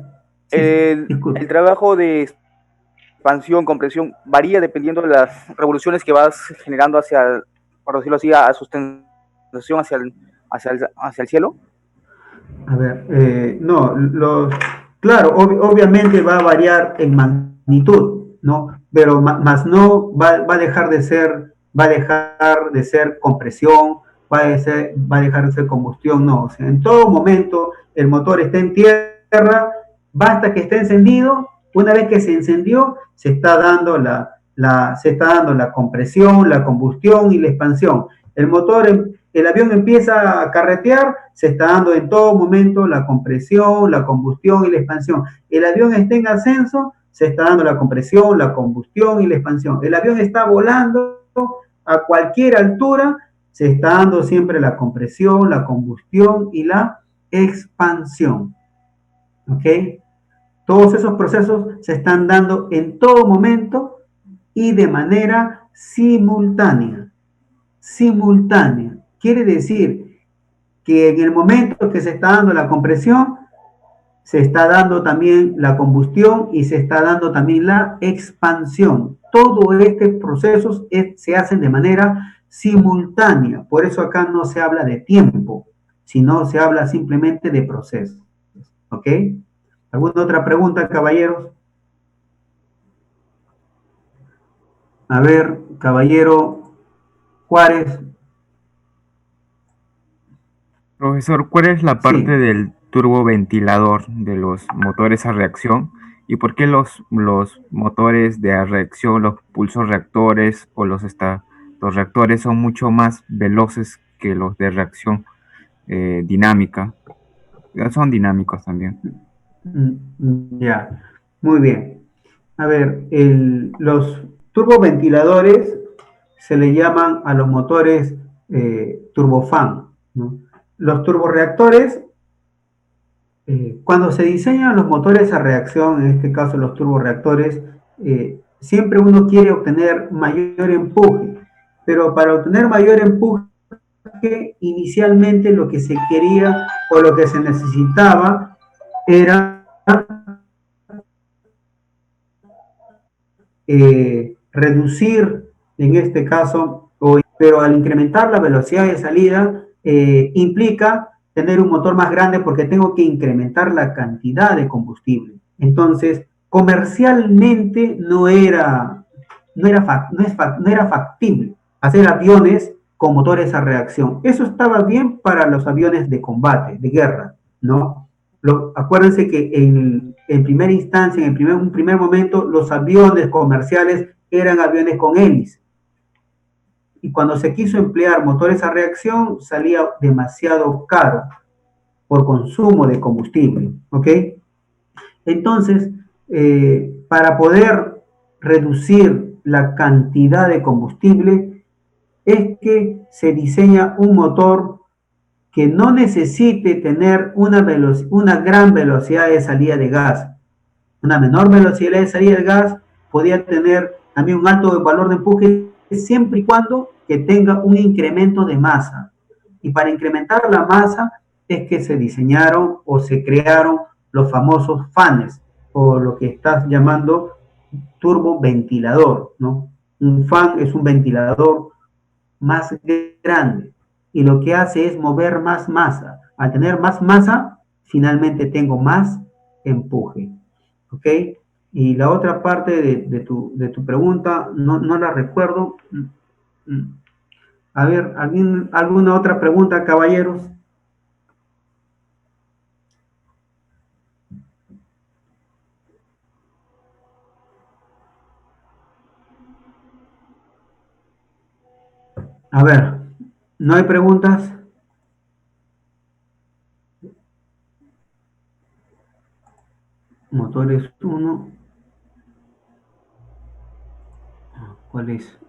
El trabajo de expansión, compresión, varía dependiendo de las revoluciones que vas generando hacia, por decirlo así, a sustentación hacia el cielo. A ver, claro, obviamente va a variar en magnitud, ¿no? Pero más no va a dejar de ser compresión, va a dejar de ser combustión, no. O sea, en todo momento el motor está en tierra, basta que esté encendido. Una vez que se encendió, se está dando la compresión, la combustión y la expansión. El avión empieza a carretear, se está dando en todo momento la compresión, la combustión y la expansión. El avión está en ascenso, se está dando la compresión, la combustión y la expansión. El avión está volando a cualquier altura, se está dando siempre la compresión, la combustión y la expansión. ¿Ok? Todos esos procesos se están dando en todo momento y de manera simultánea. Simultánea. Quiere decir que en el momento que se está dando la compresión, se está dando también la combustión y se está dando también la expansión. Todos estos procesos se hacen de manera simultánea. Por eso acá no se habla de tiempo, sino se habla simplemente de procesos. ¿Ok? ¿Alguna otra pregunta, caballeros? A ver, caballero Juárez. Profesor, ¿cuál es la parte Sí. del turboventilador de los motores a reacción? ¿Y por qué los motores de reacción, los pulsorreactores o los reactores son mucho más veloces que los de reacción dinámica? Son dinámicos también. Ya, muy bien. A ver, los turboventiladores se le llaman a los motores turbofan, ¿no? Los turborreactores, cuando se diseñan los motores a reacción, en este caso los turborreactores, siempre uno quiere obtener mayor empuje, pero para obtener mayor empuje, inicialmente lo que se quería o lo que se necesitaba era reducir, en este caso, pero al incrementar la velocidad de salida, implica tener un motor más grande porque tengo que incrementar la cantidad de combustible. Entonces, comercialmente no era factible hacer aviones con motores a reacción. Eso estaba bien para los aviones de combate, de guerra, ¿no? Acuérdense que en primera instancia, en un primer momento, los aviones comerciales eran aviones con hélice. Y cuando se quiso emplear motores a reacción, salía demasiado caro por consumo de combustible, ¿ok? Entonces, para poder reducir la cantidad de combustible, es que se diseña un motor que no necesite tener una gran velocidad de salida de gas. Una menor velocidad de salida de gas podía tener también un alto valor de empuje siempre y cuando que tenga un incremento de masa. Y para incrementar la masa es que se diseñaron o se crearon los famosos fans, o lo que estás llamando turboventilador, ¿no? Un fan es un ventilador más grande y lo que hace es mover más masa. Al tener más masa, finalmente tengo más empuje, ¿ok? Y la otra parte de tu pregunta, no la recuerdo. A ver, ¿alguna otra pregunta, caballeros? A ver, ¿no hay preguntas? Motores 1. ¿Cuál es?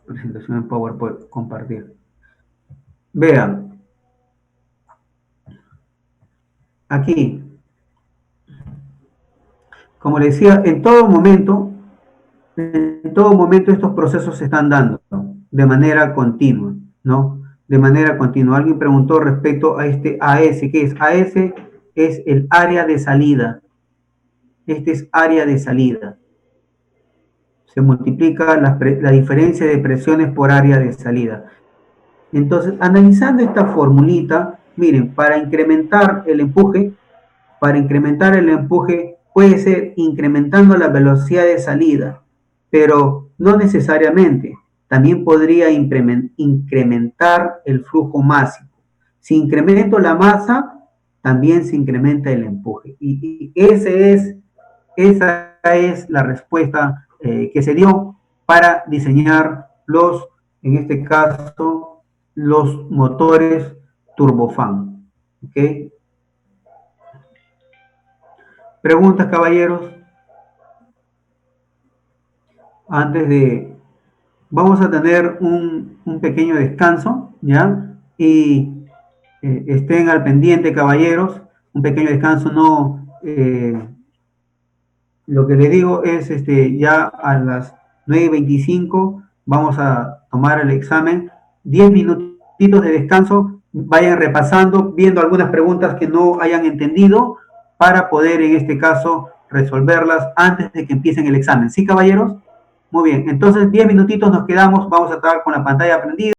Presentación en PowerPoint, compartir. Vean. Aquí. Como les decía, en todo momento estos procesos se están dando, ¿no? De manera continua, ¿no? De manera continua. Alguien preguntó respecto a este AS. ¿Qué es? AS es el área de salida. Este es área de salida. Se multiplica la diferencia de presiones por área de salida. Entonces, analizando esta formulita, miren, para incrementar el empuje puede ser incrementando la velocidad de salida, pero no necesariamente. También podría incrementar el flujo másico. Si incremento la masa, también se incrementa el empuje. Y esa es la respuesta que se dio para diseñar en este caso, los motores turbofan. ¿Ok? ¿Preguntas, caballeros? Vamos a tener un pequeño descanso, ¿ya? Y estén al pendiente, caballeros. Un pequeño descanso, no... lo que les digo es, ya a las 9:25 vamos a tomar el examen. 10 minutitos de descanso. Vayan repasando, viendo algunas preguntas que no hayan entendido para poder, en este caso, resolverlas antes de que empiecen el examen. ¿Sí, caballeros? Muy bien. Entonces, 10 minutitos nos quedamos. Vamos a estar con la pantalla prendida.